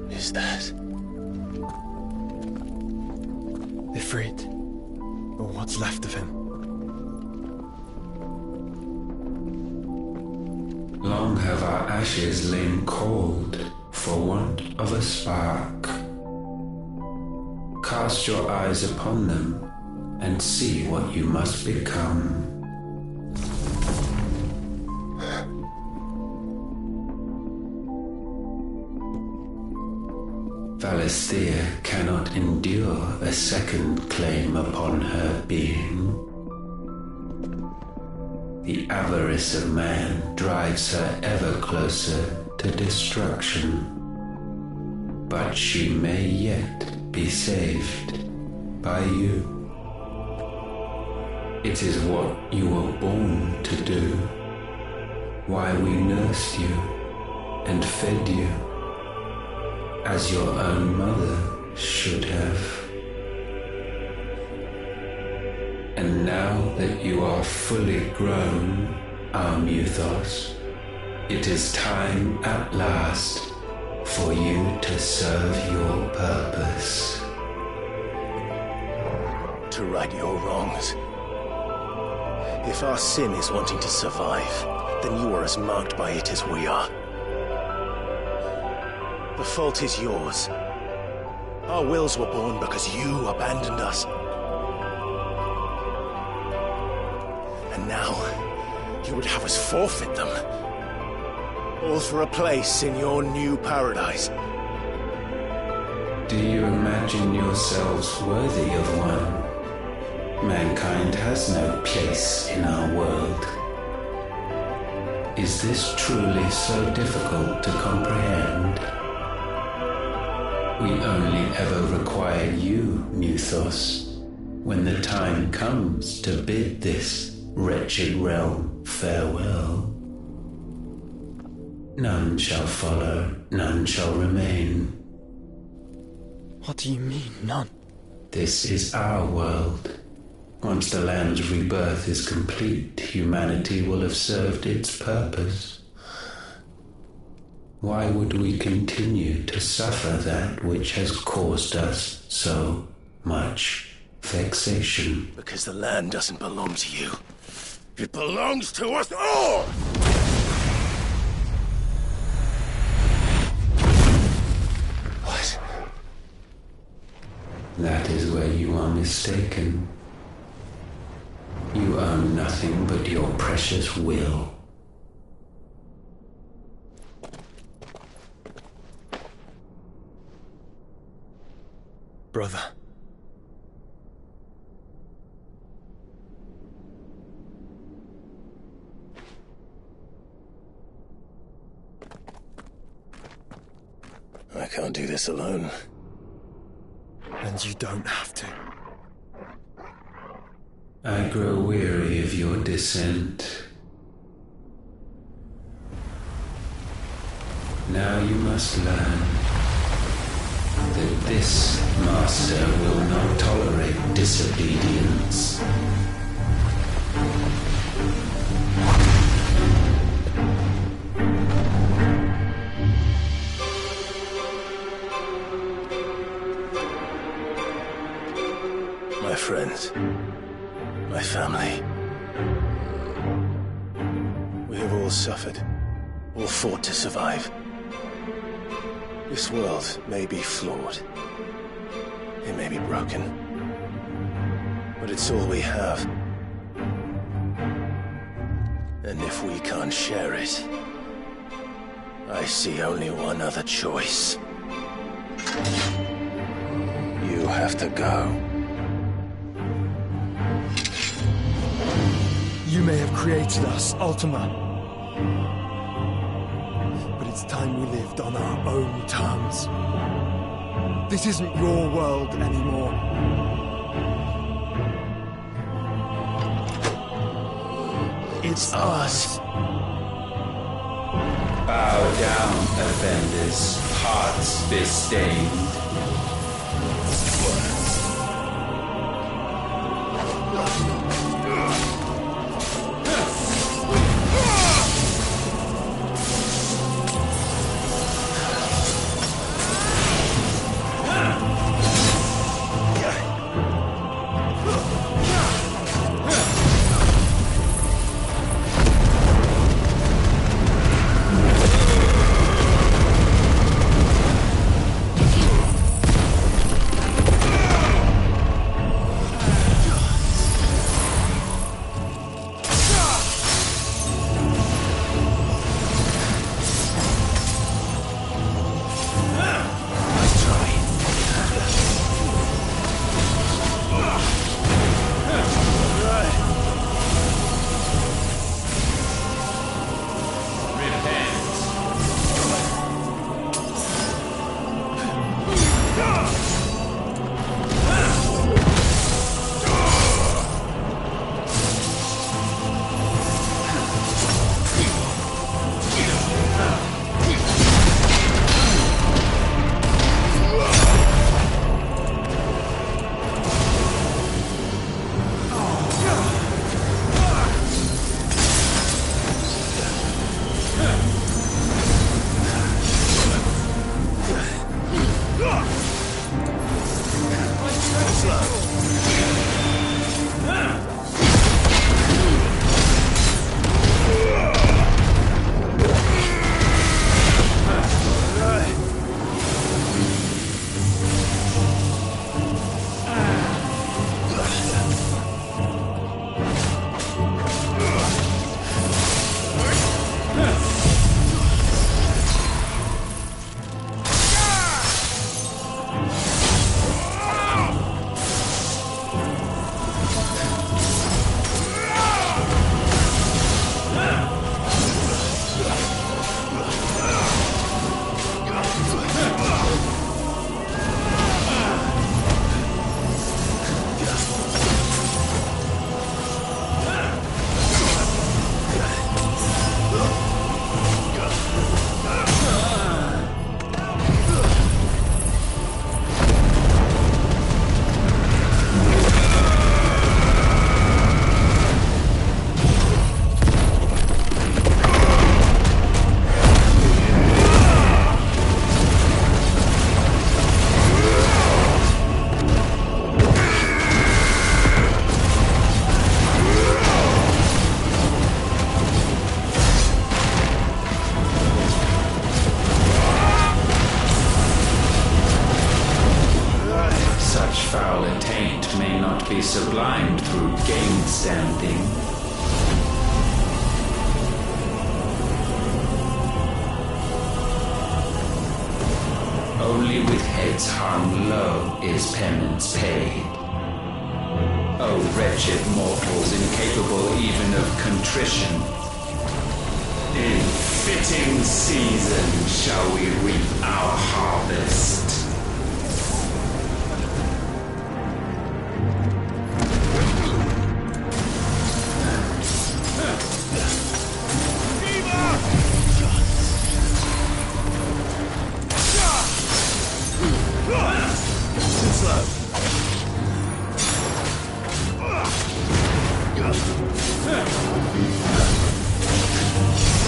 Is that Ifrit, or what's left of him? Long have our ashes lain cold for want of a spark. Cast your eyes upon them and see what you must become. Valisthea cannot endure a second claim upon her being. The avarice of man drives her ever closer to destruction. But she may yet be saved by you. It is what you were born to do, why we nursed you and fed you, as your own mother should have. And now that you are fully grown, our Muthos, it is time at last for you to serve your purpose. to right your wrongs? If our sin is wanting to survive, then you are as marked by it as we are. The fault is yours. Our wills were born because you abandoned us. And now, you would have us forfeit them. All for a place in your new paradise. Do you imagine yourselves worthy of one? Mankind has no place in our world. Is this truly so difficult to comprehend? We only ever require you, Muthos, when the time comes to bid this wretched realm farewell. None shall follow, none shall remain. What do you mean, none? This is our world. Once the land's rebirth is complete, humanity will have served its purpose. Why would we continue to suffer that which has caused us so much vexation? Because the land doesn't belong to you. It belongs to us all! What? That is where you are mistaken. You own nothing but your precious will. Brother. I can't do this alone. And you don't have to. I grow weary of your dissent. Now you must learn that this master will not tolerate disobedience. My friends, my family. We have all suffered, all fought to survive. This world may be flawed. It may be broken. But it's all we have. And if we can't share it, I see only one other choice. You have to go. You may have created us, Ultima. But it's time we lived on our own terms. This isn't your world anymore. It's ours. Bow down, offenders, hearts bestained. Be sublimed through gainstanding. Only with heads hung low is penance paid. O wretched mortals, incapable even of contrition, in fitting season shall we reap our harvest.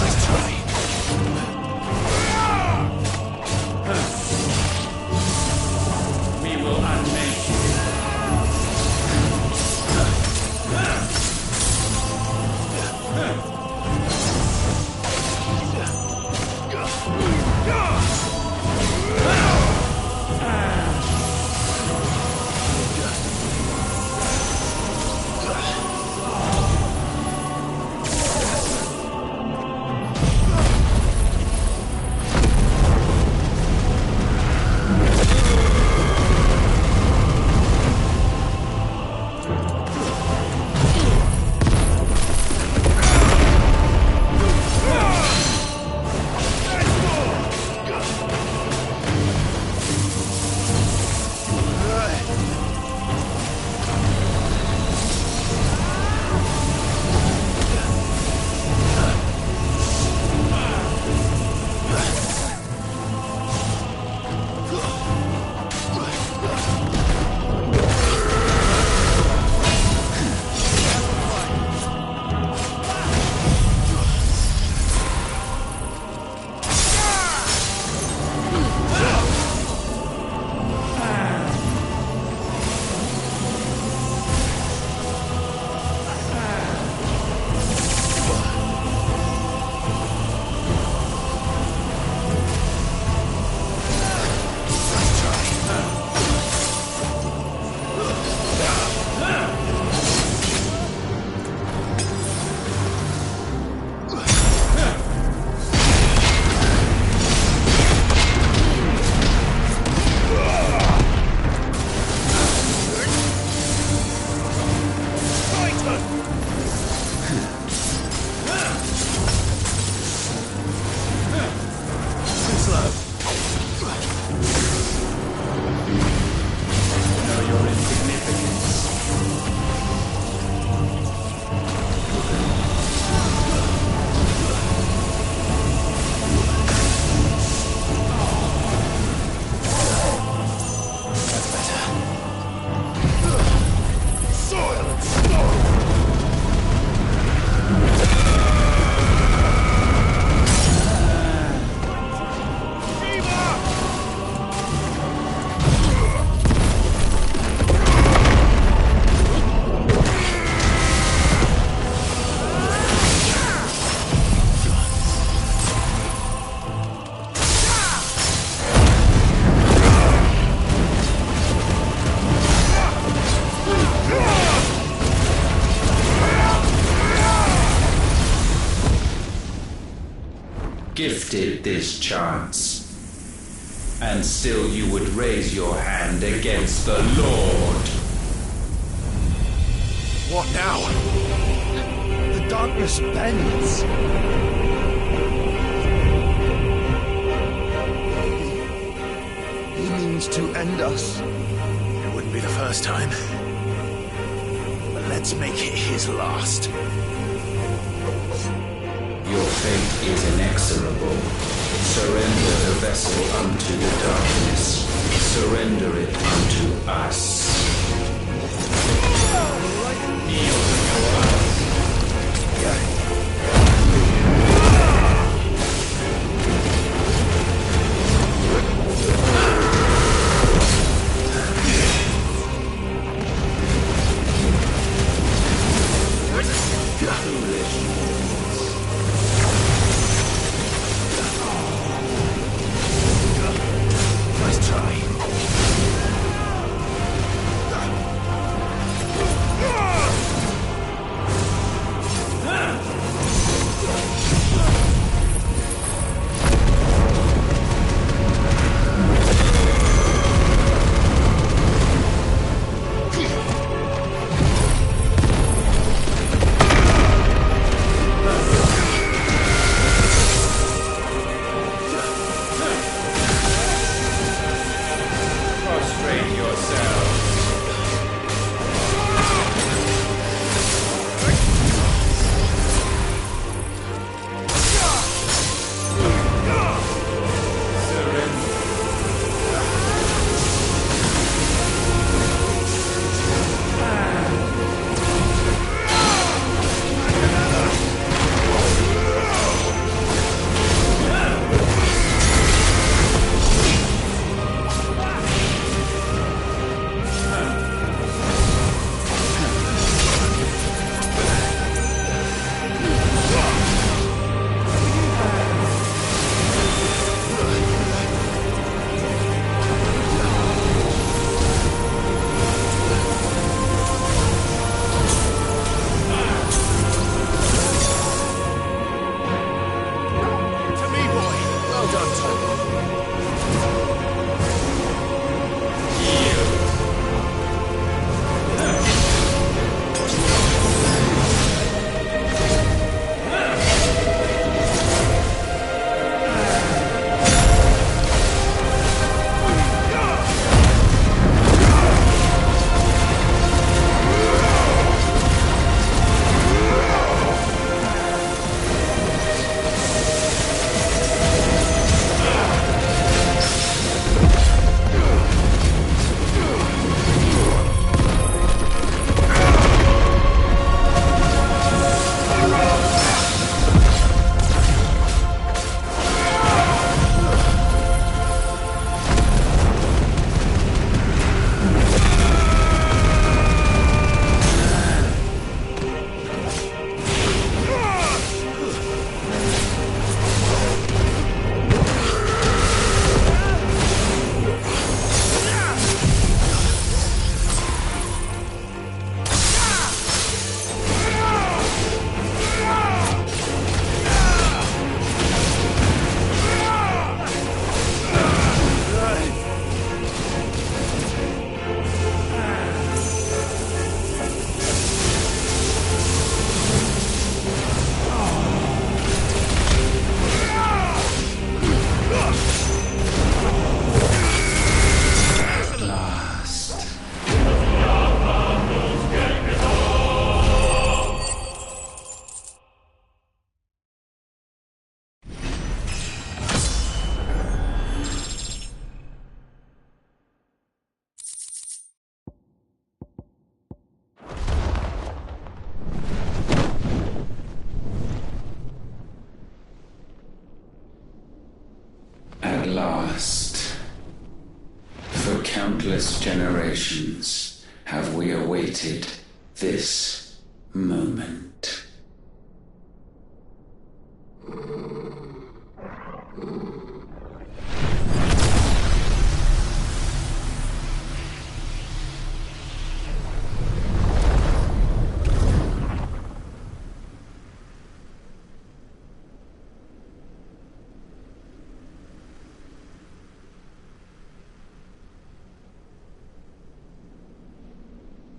Nice try. gifted this chance. And still you would raise your hand against the Lord. What now? The darkness bends. He means to end us. It wouldn't be the first time. But let's make it his last. Your fate is inexorable. Surrender the vessel unto the darkness. Surrender it unto us. Nice try. last. For countless generations have we awaited this moment.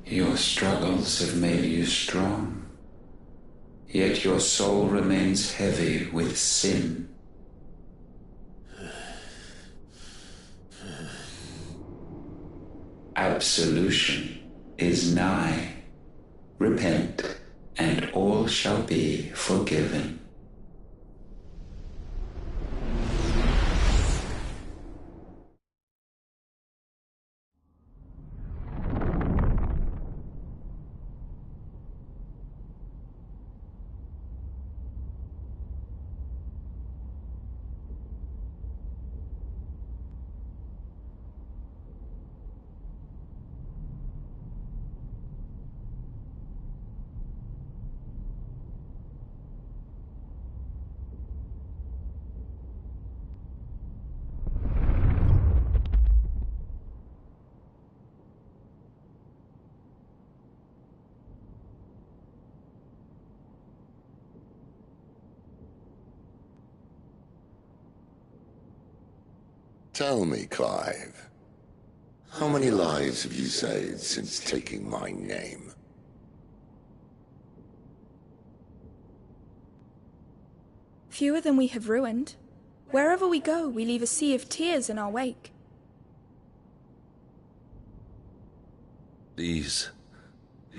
Your struggles have made you strong, yet your soul remains heavy with sin. Absolution is nigh. Repent, and all shall be forgiven. Tell me, Clive, how many lives have you saved since taking my name? Fewer than we have ruined. Wherever we go, we leave a sea of tears in our wake. These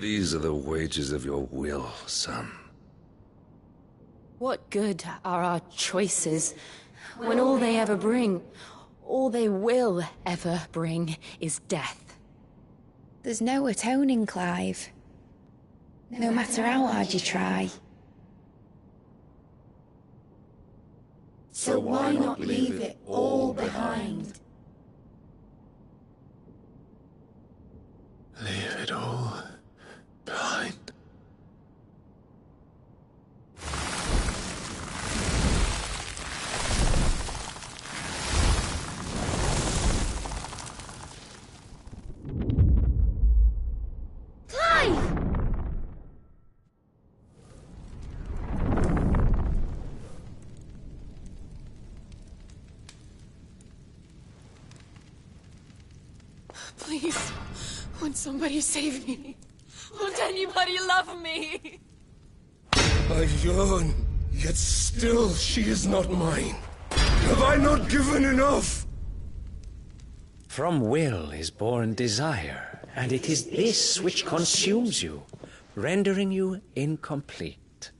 are the wages of your will, son. What good are our choices when all they ever bring, all they will ever bring, is death? There's no atoning, Clive. No matter how hard you try. So why not leave it all behind? Leave it all behind. Please, won't somebody save me? Won't anybody love me? I yearn, yet still she is not mine. Have I not given enough? From will is born desire, and it is this which consumes you, rendering you incomplete.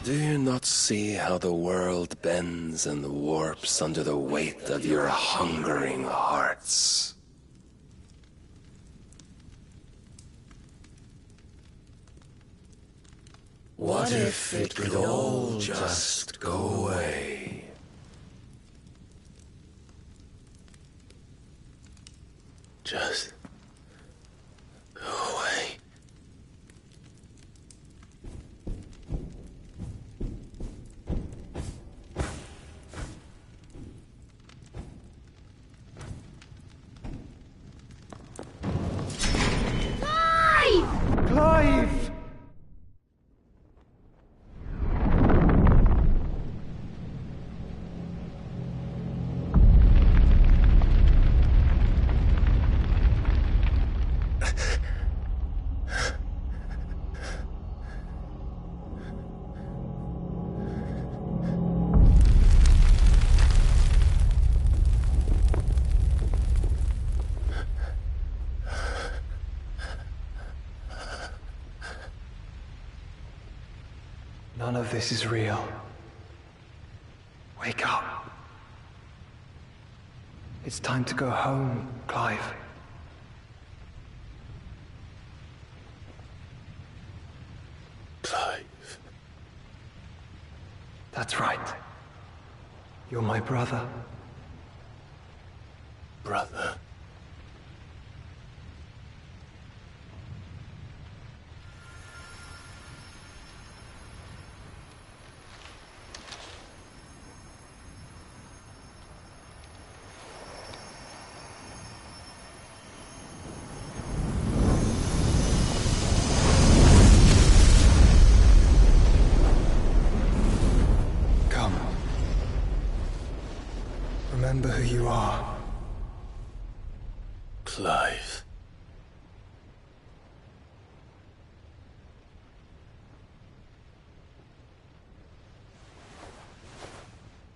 Do you not see how the world bends and warps under the weight of your hungering hearts? What if it could all just go away? Just go away. Clive! None of this is real. Wake up. It's time to go home, Clive. Clive. That's right. You're my brother. Brother. Remember who you are. Clive.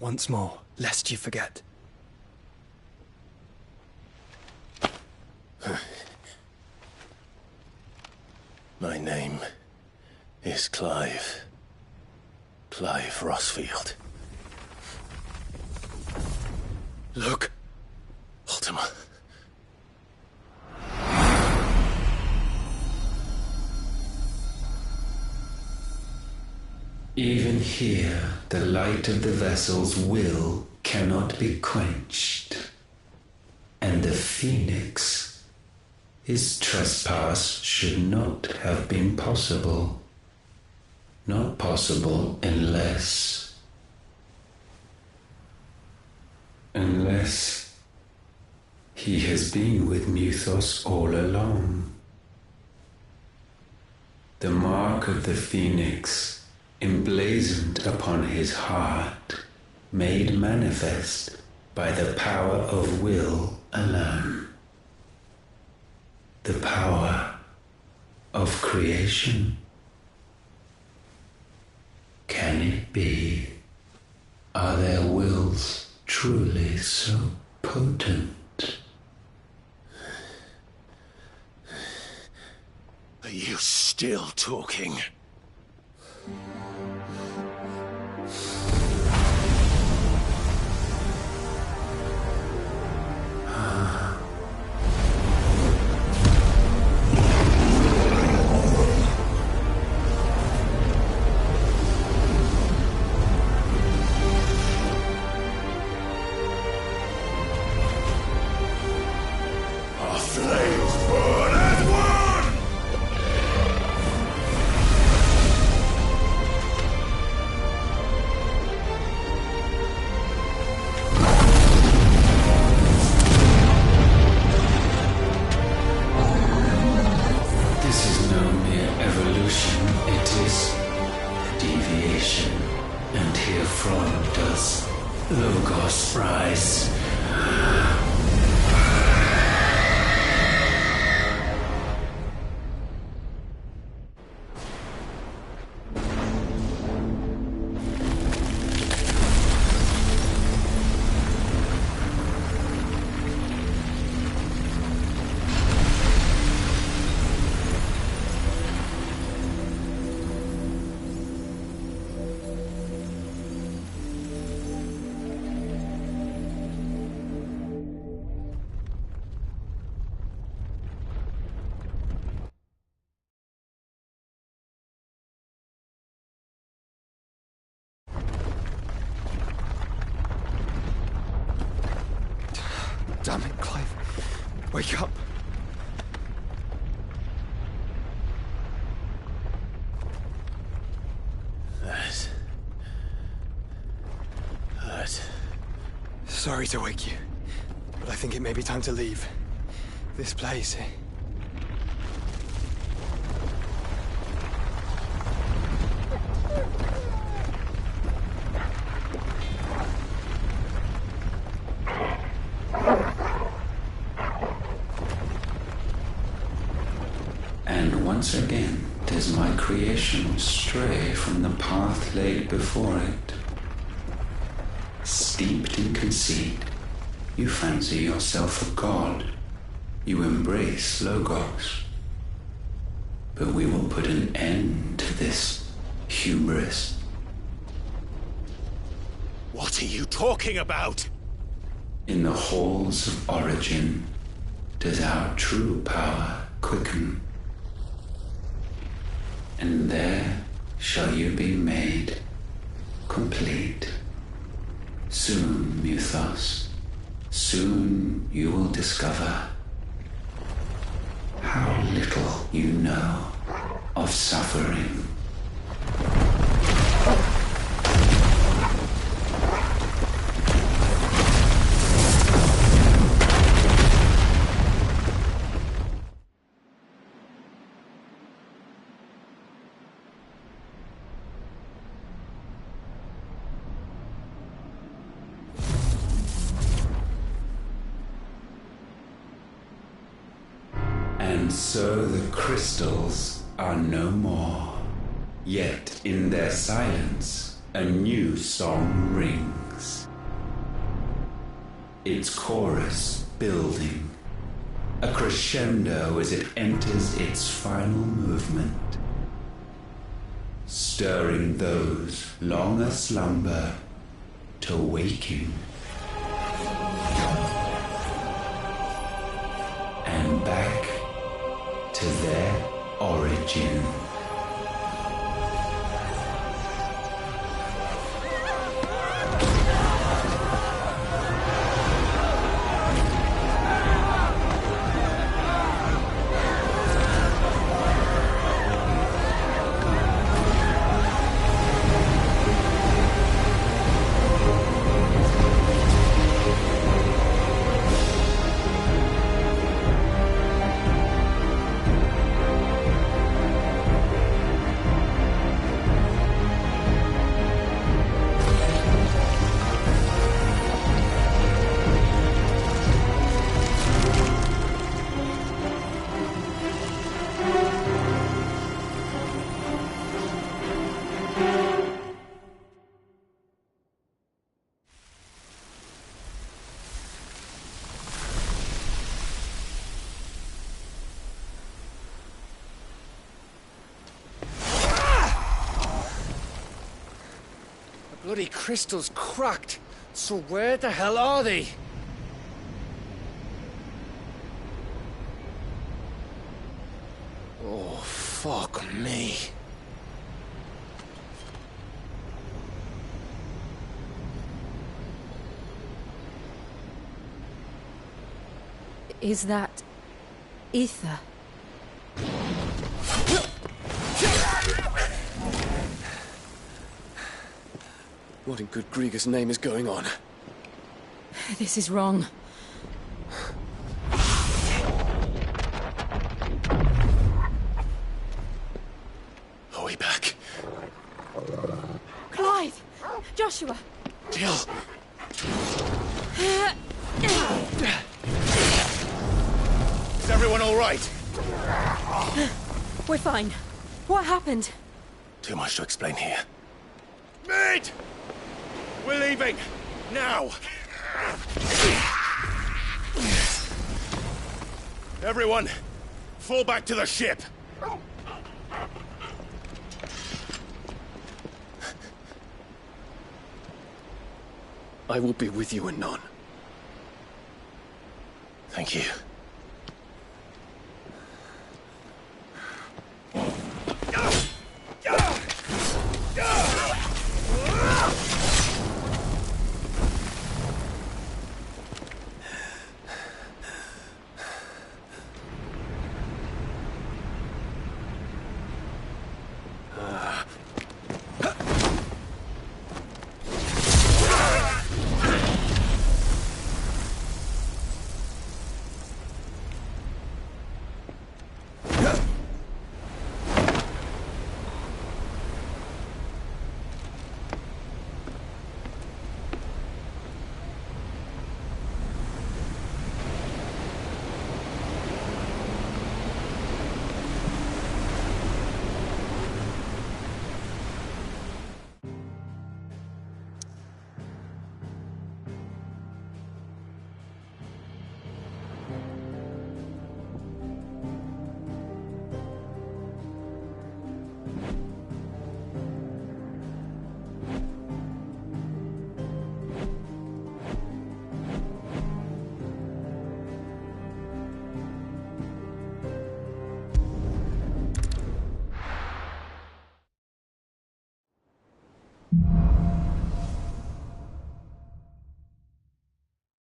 once more, lest you forget. My name is Clive. Clive Rossfield. Look! Ultima. Even here, the light of the vessel's will cannot be quenched. And the Phoenix, his trespass should not have been possible. Not possible unless he has been with Mythos all along. The mark of the Phoenix, emblazoned upon his heart, made manifest by the power of will alone. The power of creation. Can it be? Are their wills truly so potent? Are you still talking? Logos rise. Damn it, Clive. Wake up. That hurt. Sorry to wake you, but I think it may be time to leave. This place. And once again does my creation stray from the path laid before it. Steeped in conceit, you fancy yourself a god. You embrace Logos. But we will put an end to this hubris. What are you talking about? In the halls of origin does our true power quicken. And there shall you be made complete. Soon, Mythos, soon you will discover how little you know of suffering. And so the crystals are no more. Yet in their silence, a new song rings. its chorus building, a crescendo as it enters its final movement, stirring those long aslumber to waking and back to their origin. Bloody crystal's cracked. So where the hell are they? Oh, fuck me. Is that ether? What in good Grieger's name is going on? This is wrong. Are we back? Clive! Joshua! Jill! Is everyone all right? We're fine. What happened? Too much to explain here. Mate! We're leaving! Now! Everyone, fall back to the ship! I will be with you anon. Thank you.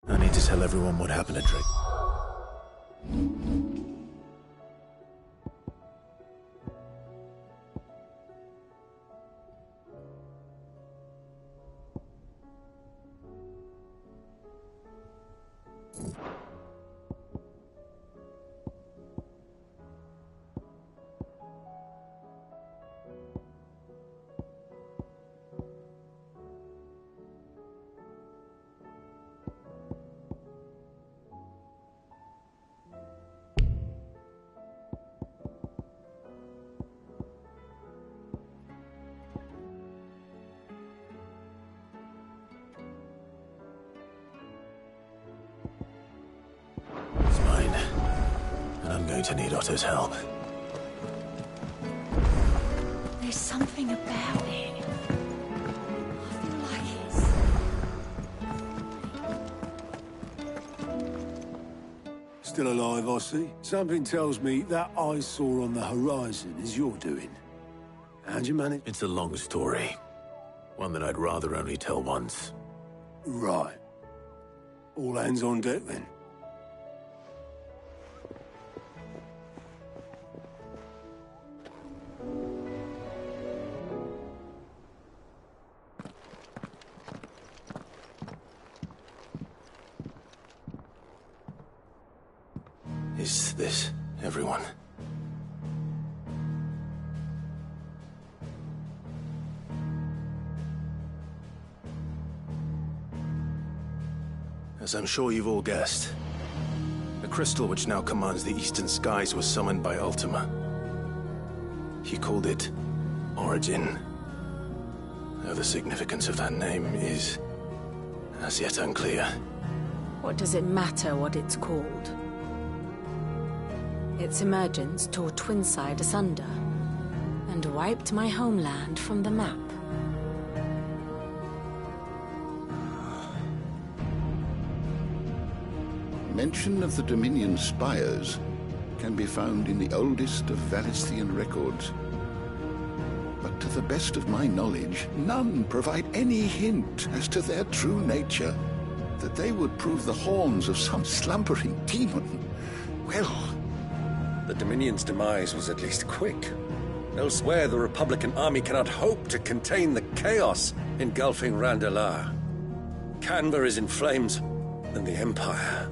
I need to tell everyone what happened to Drake. going to need Otto's help. There's something about it. I feel like it's... Still alive, I see. Something tells me that eyesore on the horizon is your doing. How'd you manage? It's a long story. One that I'd rather only tell once. Right. All hands on deck, then. Is this everyone? As I'm sure you've all guessed, the crystal which now commands the eastern skies was summoned by Ultima. He called it Origin. Though the significance of that name is as yet unclear. What does it matter what it's called? Its emergence tore Twinside asunder, and wiped my homeland from the map. Mention of the Dominion Spires can be found in the oldest of Valisthian records. But to the best of my knowledge, none provide any hint as to their true nature. That they would prove the horns of some slumbering demon. Well, the Dominion's demise was at least quick. Elsewhere, the Republican army cannot hope to contain the chaos engulfing Randalar. Canva is in flames, and the Empire.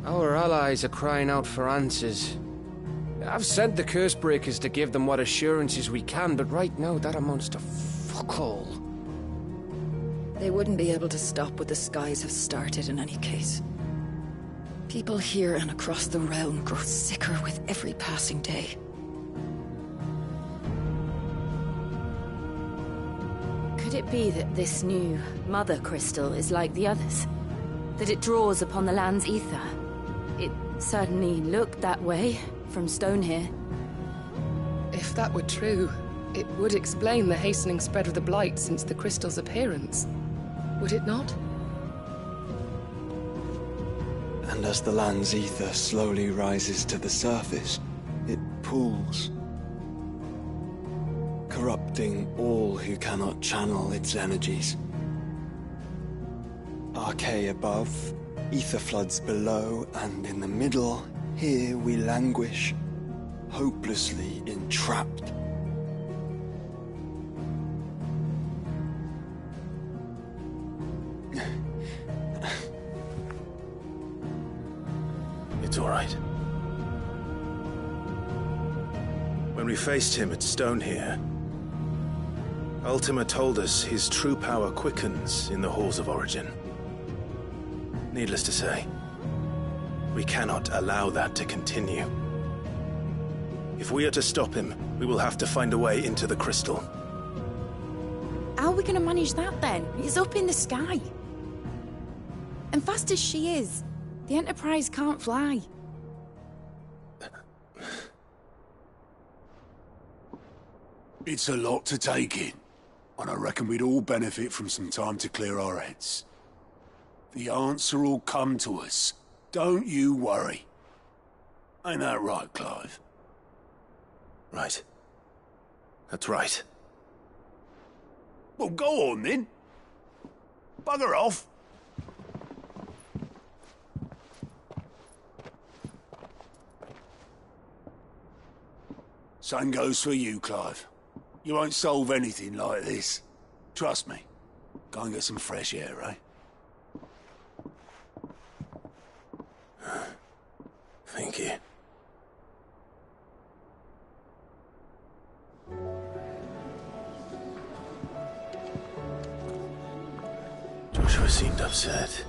Our allies are crying out for answers. I've sent the Cursebreakers to give them what assurances we can, but right now that amounts to fuck all. They wouldn't be able to stop what the skies have started in any case. People here and across the realm grow sicker with every passing day. Could it be that this new Mother Crystal is like the others? That it draws upon the land's ether? It certainly looked that way from stone here. If that were true, it would explain the hastening spread of the Blight since the crystal's appearance. Would it not? And as the land's ether slowly rises to the surface, it pools, corrupting all who cannot channel its energies. Archaea above, ether floods below, and in the middle, here we languish, hopelessly entrapped. It's all right. When we faced him at Stone here, Ultima told us his true power quickens in the halls of Origin. Needless to say, we cannot allow that to continue. If we are to stop him, we will have to find a way into the crystal. How are we gonna manage that then? It's up in the sky. And fast as she is, the Enterprise can't fly. It's a lot to take in, and I reckon we'd all benefit from some time to clear our heads. The answer will come to us. Don't you worry. Ain't that right, Clive? Right. That's right. Well, go on then. Bugger off. Same goes for you, Clive. You won't solve anything like this. Trust me. Go and get some fresh air, eh? Thank you. Joshua seemed upset.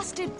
bastard!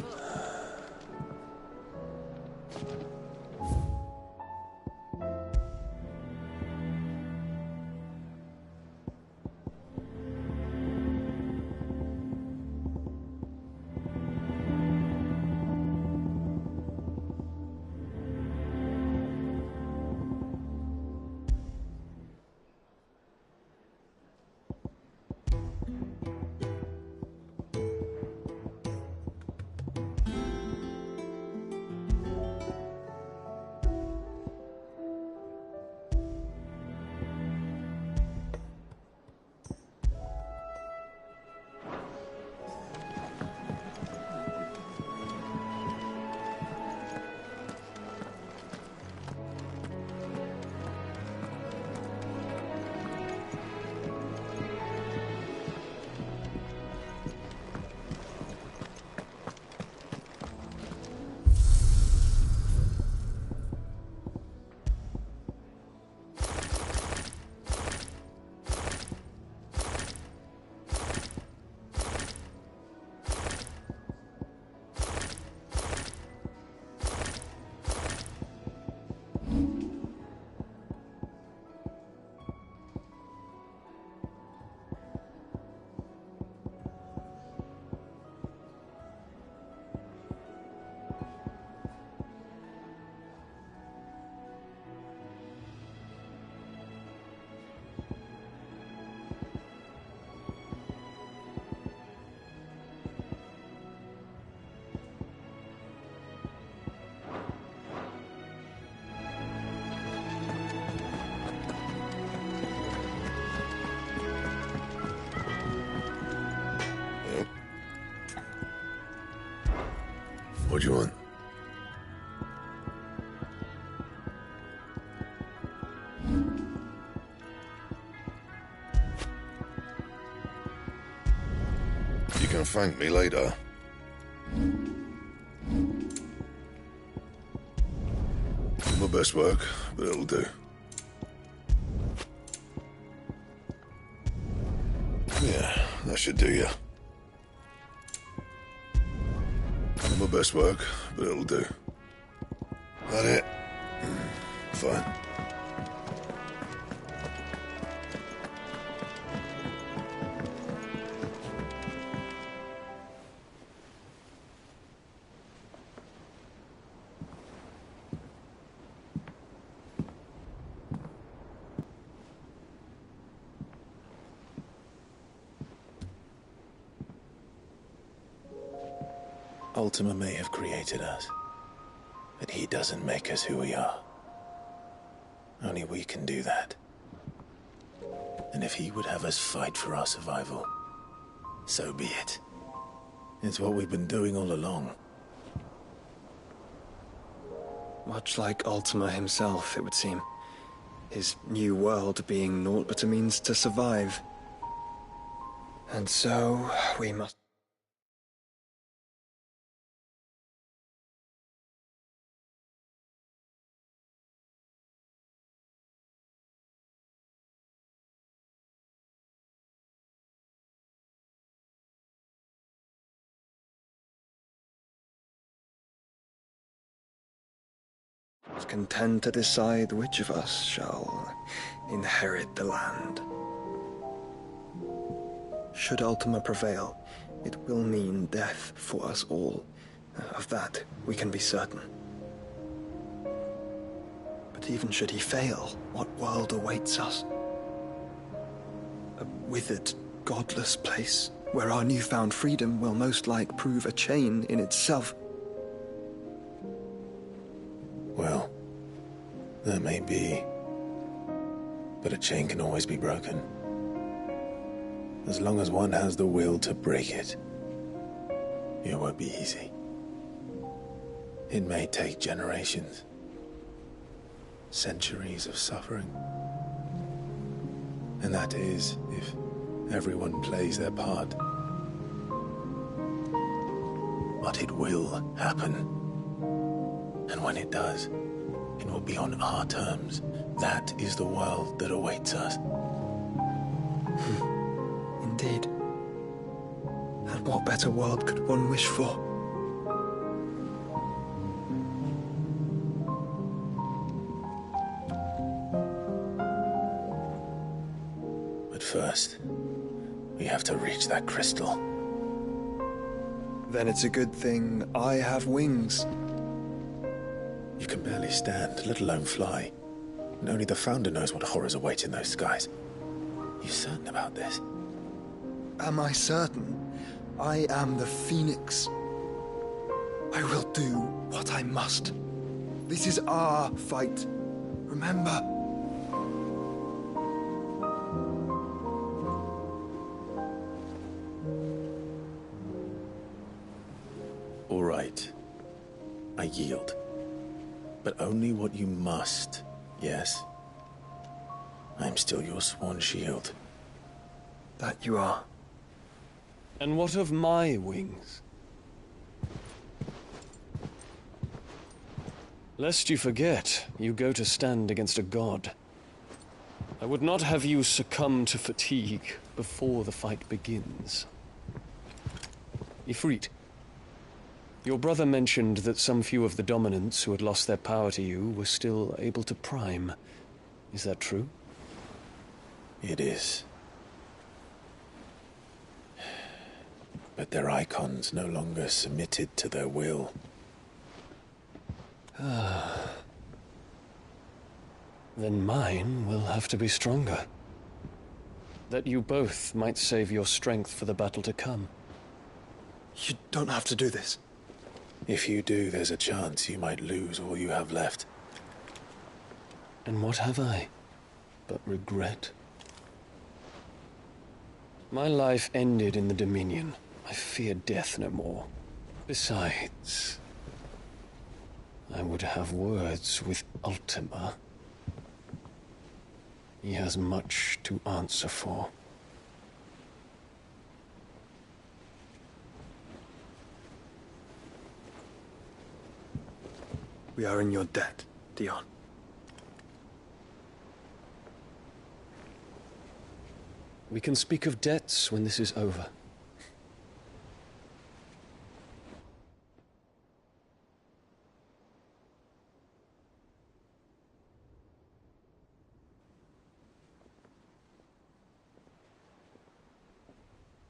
What do you want? You can thank me later. My best work, but it'll do. Yeah, that should do you. My best work, but it'll do. That it? Fine. Ultima may have created us, but he doesn't make us who we are. Only we can do that. And if he would have us fight for our survival, so be it. It's what we've been doing all along. Much like Ultima himself, it would seem. His new world being naught but a means to survive. And so, we must... content to decide which of us shall inherit the land. Should Ultima prevail, it will mean death for us all. Of that, we can be certain. But even should he fail, what world awaits us? A withered, godless place, where our newfound freedom will most like prove a chain in itself. Well, that may be, but a chain can always be broken. As long as one has the will to break it, it won't be easy. It may take generations, centuries of suffering. And that is, if everyone plays their part. But it will happen. And when it does, it will be on our terms. That is the world that awaits us. Indeed. And what better world could one wish for? first. We have to reach that crystal. Then it's a good thing I have wings. You can barely stand, let alone fly. And only the Founder knows what horrors await in those skies. You certain about this? Am I certain? I am the Phoenix. I will do what I must. This is our fight. Remember? All right. I yield. But only what you must, yes? I am still your sworn shield. That you are. And what of my wings? Lest you forget, you go to stand against a god. I would not have you succumb to fatigue before the fight begins. Ifrit, your brother mentioned that some few of the dominants who had lost their power to you were still able to prime. Is that true? It is. But their icons no longer submitted to their will. Then mine will have to be stronger. That you both might save your strength for the battle to come. You don't have to do this. If you do, there's a chance you might lose all you have left. And what have I but regret? My life ended in the Dominion. I fear death no more. Besides, I would have words with Ultima. He has much to answer for. We are in your debt, Dion. We can speak of debts when this is over.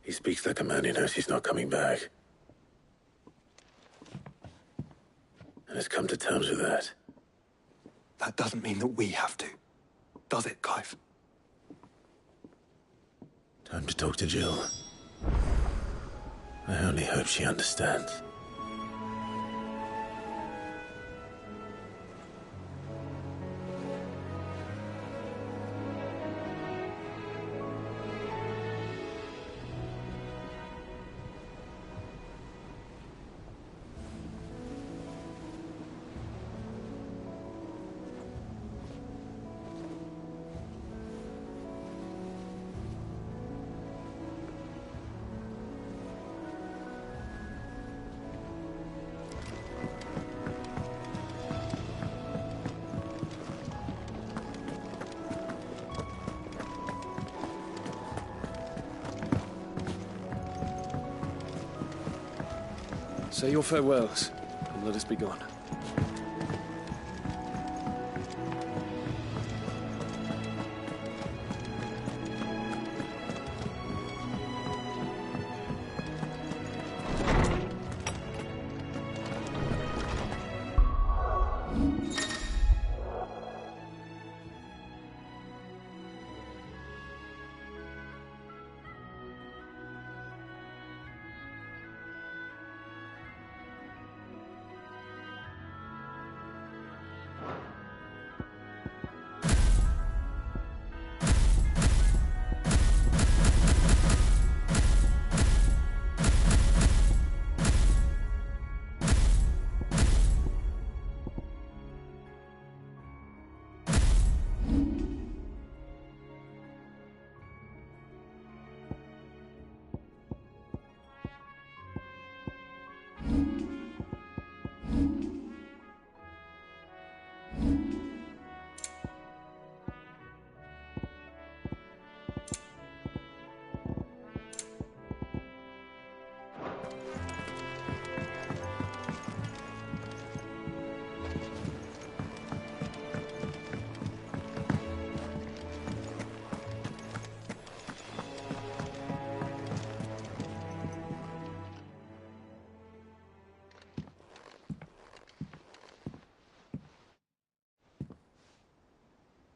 He speaks like a man who knows he's not coming back. And has come to terms with that. That doesn't mean that we have to, does it, Clive? Time to talk to Jill. I only hope she understands. Say your farewells, and let us be gone.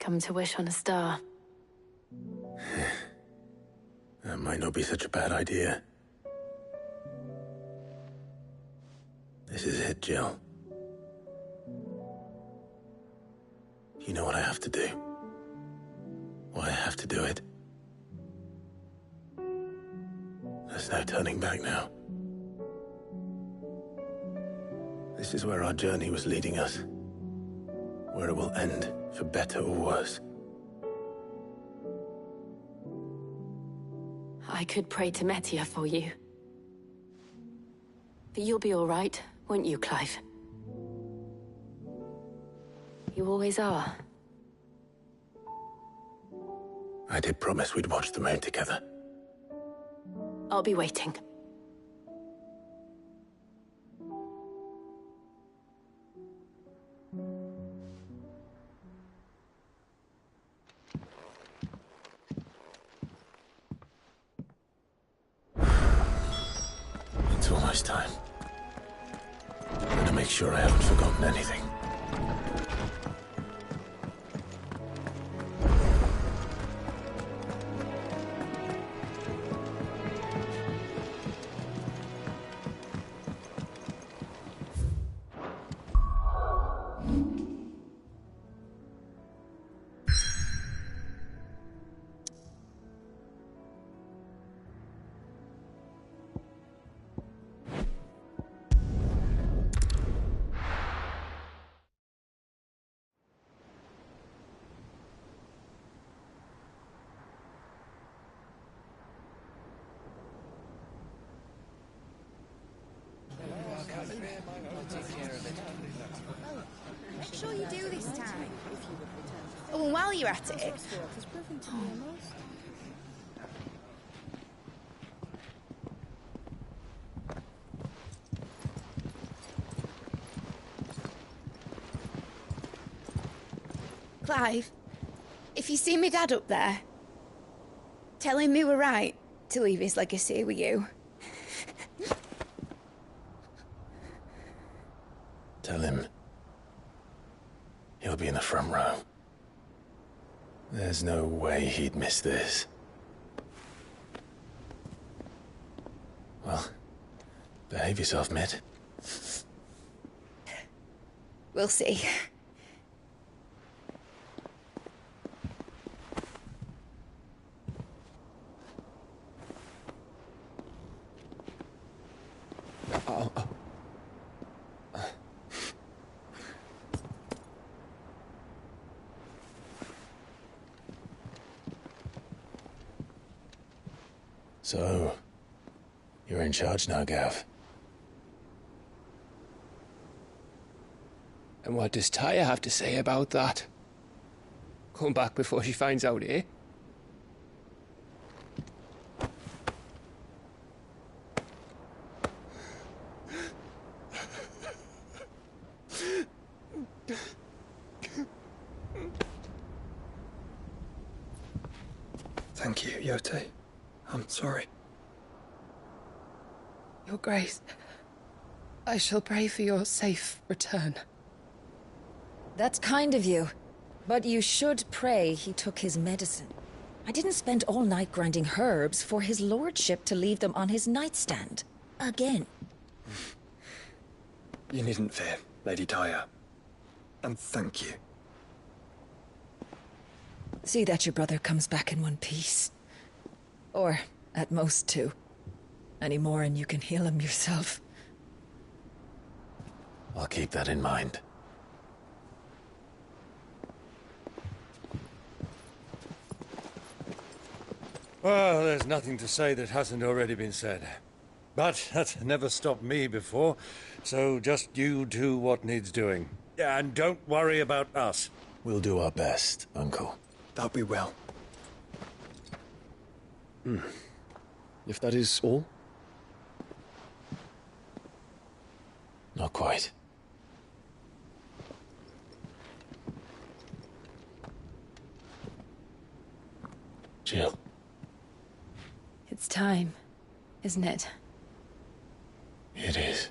come to wish on a star. That might not be such a bad idea. This is it, Jill. You know what I have to do. Why I have to do it. There's no turning back now. This is where our journey was leading us. Where it will end, for better or worse. I could pray to Metia for you. But you'll be all right, won't you, Clive? You always are. I did promise we'd watch the moon together. I'll be waiting. It's almost time. I'm gonna make sure I haven't forgotten anything. Make sure you do this time. Oh, and while you're at it... Clive, if you see me dad up there, tell him we were right to leave his legacy with you. Tell him he'll be in the front row. There's no way he'd miss this. Well, behave yourself, Mitt. We'll see. So, you're in charge now, Gav. And what does Tyr have to say about that? Come back before she finds out, eh? Thank you, Yote. I'm sorry. Your Grace, I shall pray for your safe return. That's kind of you. But you should pray he took his medicine. I didn't spend all night grinding herbs for his lordship to leave them on his nightstand. Again. You needn't fear, Lady Tyr. And thank you. See that your brother comes back in one piece. Or, at most, two. Any more and you can heal him yourself. I'll keep that in mind. Well, there's nothing to say that hasn't already been said. But that's never stopped me before, so just you do what needs doing. And don't worry about us. We'll do our best, Uncle. That we will. If that is all? Not quite. Jill. It's time, isn't it? It is.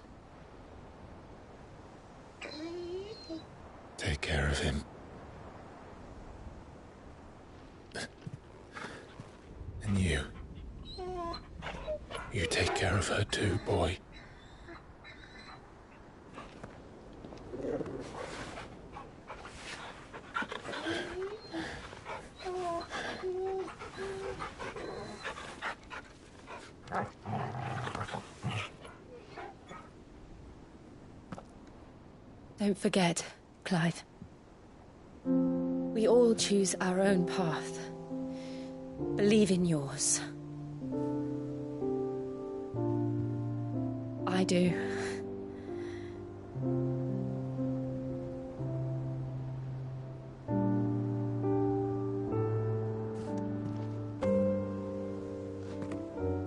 Take care of him. You take care of her too, boy. Don't forget, Clive. We all choose our own path. Believe in yours. I do.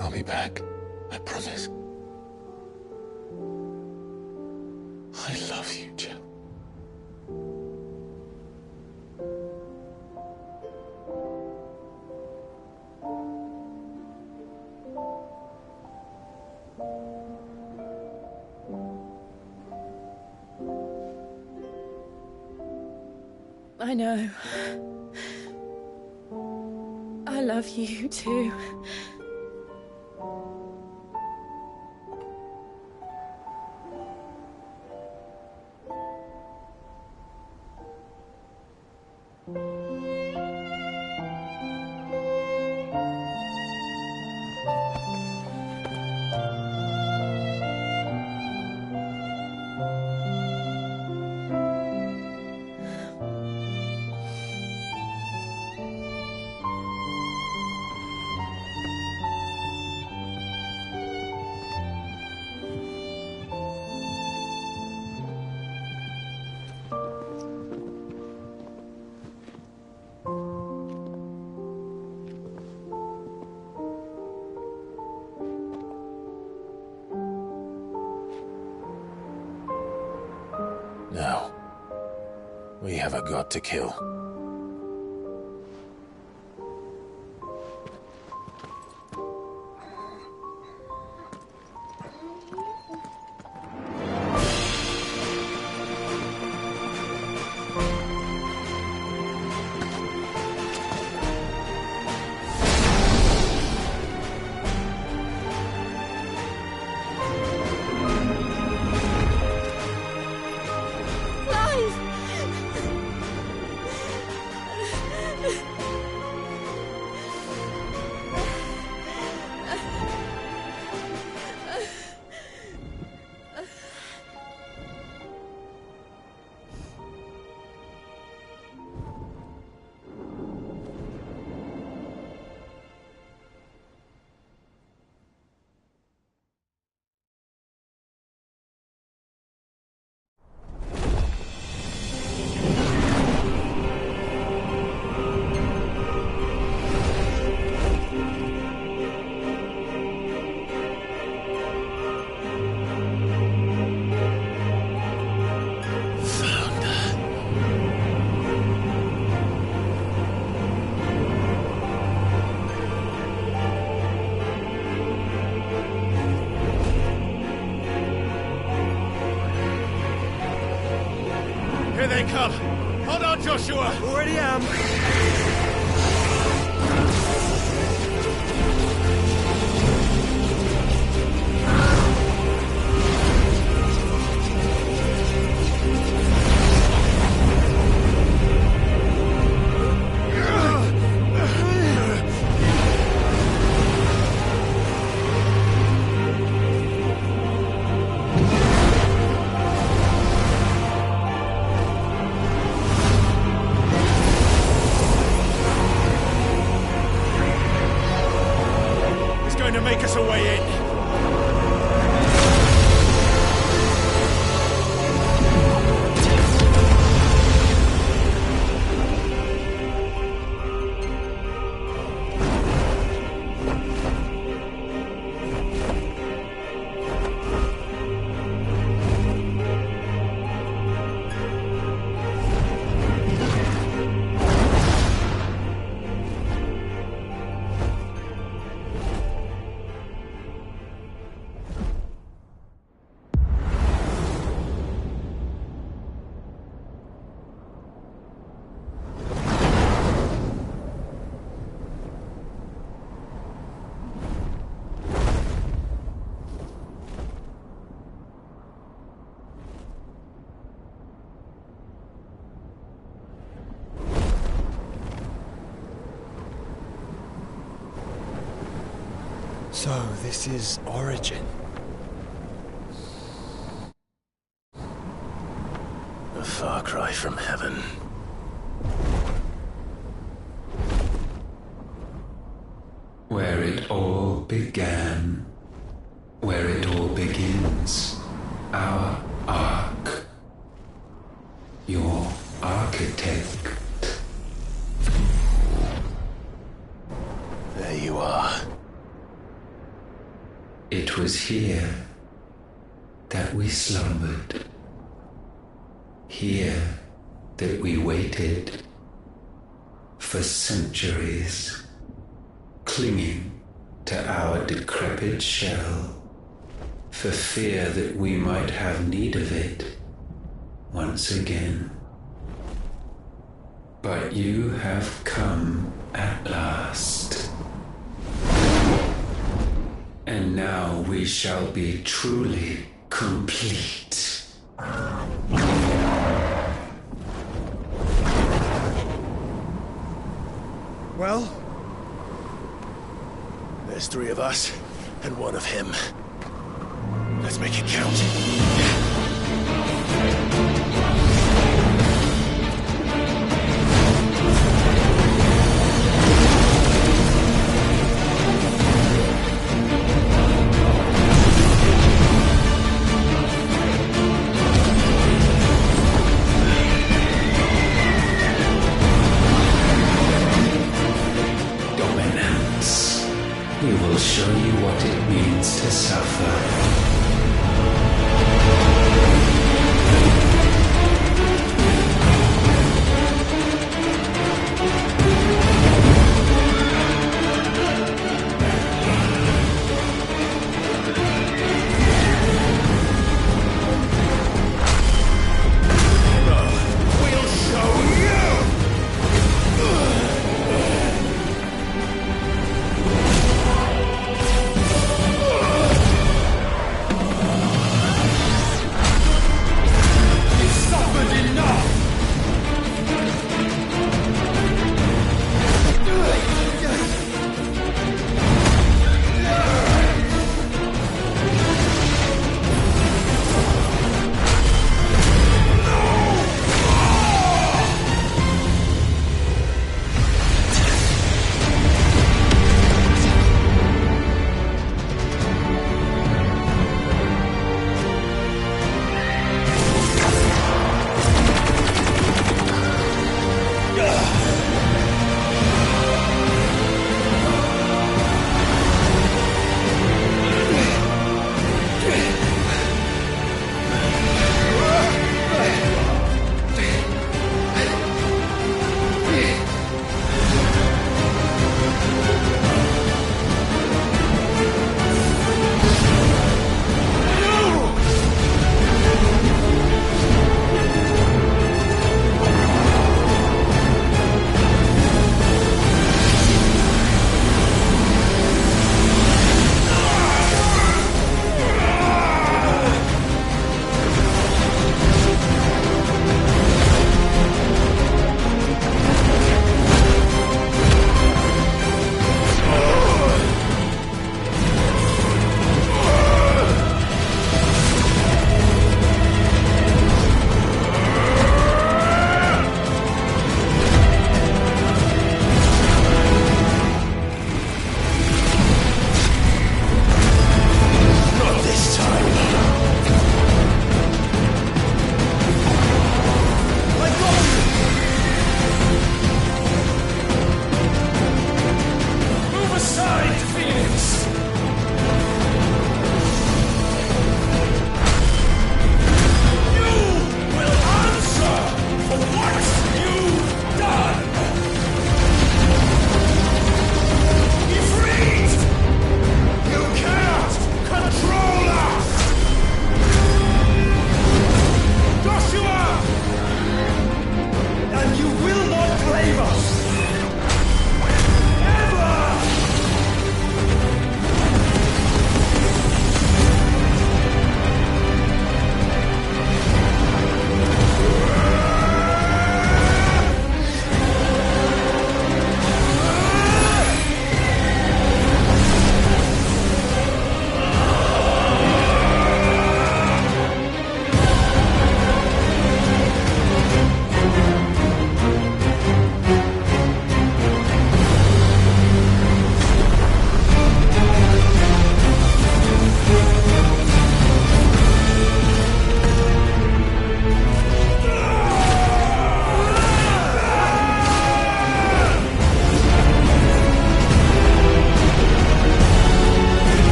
I'll be back. I promise. I love you, Jill. I know. I love you too. Now, we have a god to kill. Here they come! Hold on, Joshua! Already am! So, this is Origin. A far cry from heaven. Where it all began, where it all begins, our ark, your architect. There you are. It was here that we slumbered, here that we waited for centuries, clinging to our decrepit shell, for fear that we might have need of it once again. But you have come at last. And now we shall be truly complete. Well? There's 3 of us, and 1 of him. Let's make it count. We will show you what it means to suffer.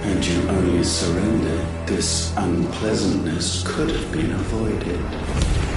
Had you only surrendered, this unpleasantness could have been avoided.